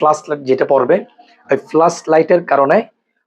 Flash light যেটা পড়বে, ওই ফ্ল্যাশ লাইটের কারণে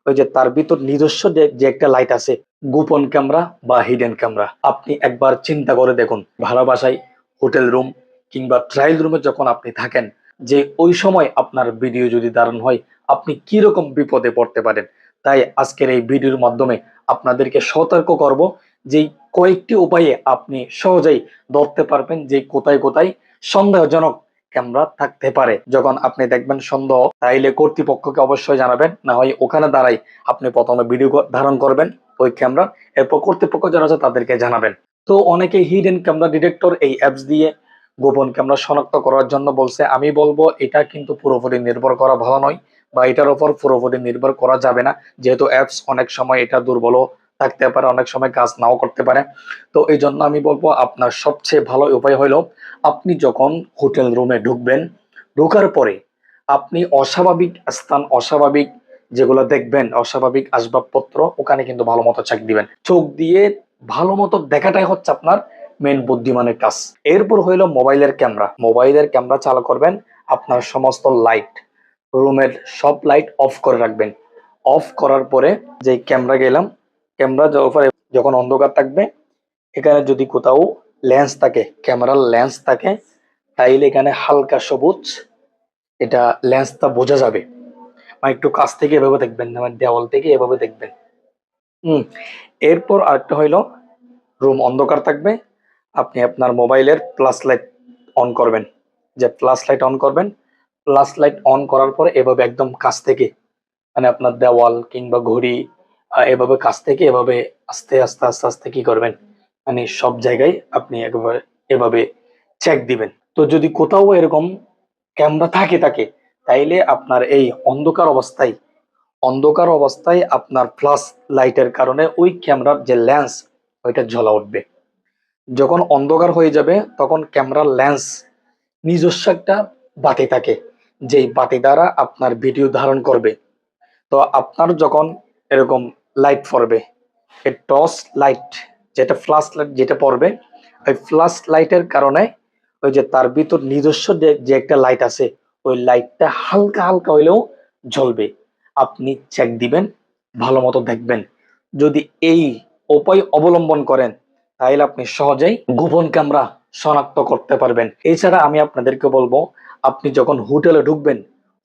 ওই যে তার ভিতর নিজস্ব যে একটা লাইট আছে, গোপন ক্যামেরা বা হিডেন ক্যামেরা, আপনি একবার চিন্তা করে দেখুন, ভাড়া বাসায়, হোটেল রুম কিংবা ট্রায়াল রুমে যখন আপনি থাকেন, যে ওই সময় আপনার ভিডিও যদি ধারণ হয়, আপনি কি রকম বিপদে পড়তে পারেন। তাই আজকের এই ভিডিওর মাধ্যমে আপনাদেরকে সতর্ক করব যে কয়েকটি উপায়ে আপনি সহজেই ধরতে পারবেন যে কোথায় কোথায় সন্দেহজনক ক্যামেরা থাকতে পারে। যখন আপনি দেখবেন সন্দেহ, তাইলে কর্তৃপক্ষকে অবশ্যই জানাবেন, না হয় ওখানে দাঁড়াই আপনি প্রথমে ভিডিও ধারণ করবেন ওই ক্যামেরা, এরপর কর্তৃপক্ষ যারা আছে তাদেরকে জানাবেন। তো অনেকে হিডেন ক্যামেরা ডিটেক্টর এই অ্যাপস দিয়ে গোপন ক্যামেরা শনাক্ত করার জন্য বলছে। আমি বলবো এটা কিন্তু পুরোপুরি নির্ভর করা ভালো নয়, বা এটার উপর পুরোপুরি নির্ভর করা যাবে না, যেহেতু অ্যাপস অনেক সময় এটা দুর্বল থাকতে পারে, অনেক সময় কাজ নাও করতে পারে। তো এই জন্য আমি বলবো আপনার সবচেয়ে ভালো উপায় হলো, আপনি যখন হোটেল রুমে ঢুকবেন, ঢোকার পরে আপনি অস্বাভাবিক স্থান, অস্বাভাবিক যেগুলো দেখবেন, অস্বাভাবিক আসবাবপত্র, ওখানে কিন্তু ভালো মতো চেক দিবেন। চোখ দিয়ে ভালো মতো দেখাটাই হচ্ছে আপনার মেন বুদ্ধিমানের কাজ। এরপর হইলো মোবাইলের ক্যামেরা। মোবাইলের ক্যামেরা চালু করবেন, আপনার সমস্ত লাইট, রুমের সব লাইট অফ করে রাখবেন। অফ করার পরে যে ক্যামেরা গেলাম, ক্যামেরা যখন অন্ধকার থাকবে, এখানে যদি কোথাও লেন্স থাকে, ক্যামেরার লেন্স থাকে, তাইলে এখানে হালকা সবুজ, এটা লেন্সটা বোঝা যাবে। মানে একটু কাছ থেকে এভাবে দেখবেন না, মানে দেওয়াল থেকে এভাবে দেখবেন। হুম। এরপর আরেকটা হইলো, রুম অন্ধকার থাকবে, আপনি আপনার মোবাইলের প্লাস লাইট অন করবেন। যে প্লাস লাইট অন করবেন, প্লাস লাইট অন করার পরে এভাবে একদম কাছ থেকে, মানে আপনার দেওয়াল কিংবা ঘড়ি, এভাবে কাছ থেকে এভাবে আস্তে আস্তে আস্তে আস্তে কি করবেন, মানে সব জায়গায় আপনি একবার এভাবে চেক দিবেন। তো যদি কোথাও এরকম ক্যামেরা থাকে তাইলে আপনার এই অন্ধকার অবস্থায় আপনার ফ্ল্যাশ লাইটের কারণে ওই ক্যামেরার যে লেন্স, ওইটা ঝোলা উঠবে। যখন অন্ধকার হয়ে যাবে তখন ক্যামেরার লেন্স নিজস্ব একটা বাতি থাকে, যেই বাতি দ্বারা আপনার ভিডিও ধারণ করবে। তো আপনার যখন এরকম লাইট পড়বে, এই টর্চ লাইট যেটা ফ্ল্যাশ লাইট যেটা পড়বে, ওই ফ্ল্যাশ লাইটের কারণে ওই যে তার ভিতর নিজস্ব যে একটা লাইট আছে, ওই লাইটটা হালকা হালকা হইলেও জ্বলবে। আপনি চেক দিবেন, ভালো মতো দেখবেন। যদি এই উপায় অবলম্বন করেন, তাহলে আপনি সহজেই গোপন ক্যামেরা শনাক্ত করতে পারবেন। এছাড়া আমি আপনাদেরকে বলবো, আপনি যখন হোটেলে ঢুকবেন,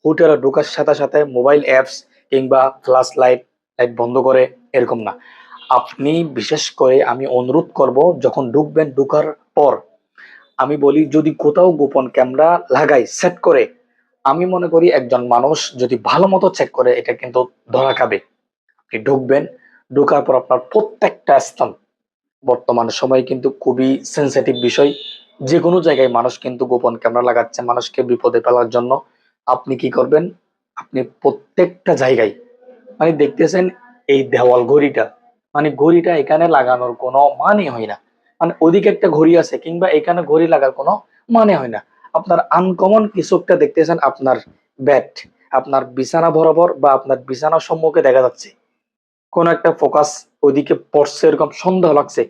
হোটেলে ঢোকার সাথে সাথে মোবাইল অ্যাপস কিংবা ফ্ল্যাশ লাইট লাইট বন্ধ করে এরকম না। আপনি বিশেষ করে আমি অনুরোধ করব, যখন ঢুকবেন, ঢুকার পর আমি বলি, যদি কোথাও গোপন ক্যামেরা লাগাই সেট করে, আমি মনে করি একজন মানুষ যদি ভালো মতো চেক করে, এটা কিন্তু ধরা খাবে। আপনি ঢুকবেন, ঢোকার পর আপনার প্রত্যেকটা স্থান, বর্তমান সময়ে কিন্তু খুবই সেন্সিটিভ বিষয়, যে কোনো জায়গায় মানুষ কিন্তু গোপন ক্যামেরা লাগাচ্ছে মানুষকে বিপদে ফেলার জন্য। আপনি কি করবেন, আপনি প্রত্যেকটা জায়গায়, মানে দেখতেছেন এই দেওয়াল ঘড়িটা, মানে ঘড়িটা এখানে লাগানোর কোনো মানে হয় না, মানে ওদিকে একটা ঘড়ি আছে কিংবা এখানে ঘড়ি লাগার কোনো মানে হয় না। আপনার আনকমন কিছু একটা দেখতেছেন, আপনার ব্যাট আপনার বিছানা বরাবর বা আপনার বিছানার সম্মুখে দেখা যাচ্ছে, কোন একটা ফোকাস ওইদিকে পড়ছে, এরকম সন্দেহ লাগছে,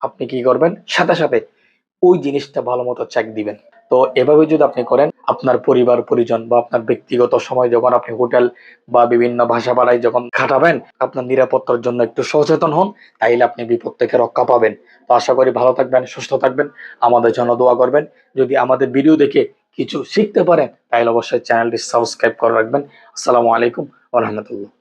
আপনি কি করবেন, সাথে সাথে ওই জিনিসটা ভালো মতো চেক দিবেন। তো এভাবে যদি আপনি করেন, আপনার পরিবার পরিজন বা আপনার ব্যক্তিগত সময় যখন আপনি হোটেল বা বিভিন্ন ভাষা বাড়ায় যখন খাটাবেন, আপনার নিরাপত্তার জন্য একটু সচেতন হন, তাইলে আপনি বিপদ থেকে রক্ষা পাবেন। তো আশা করি ভালো থাকবেন, সুস্থ থাকবেন, আমাদের জন্য দোয়া করবেন। যদি আমাদের ভিডিও দেখে কিছু শিখতে পারেন, তাহলে অবশ্যই চ্যানেলটি সাবস্ক্রাইব করে রাখবেন। আসসালামু আলাইকুম ওয়া রাহমাতুল্লাহ।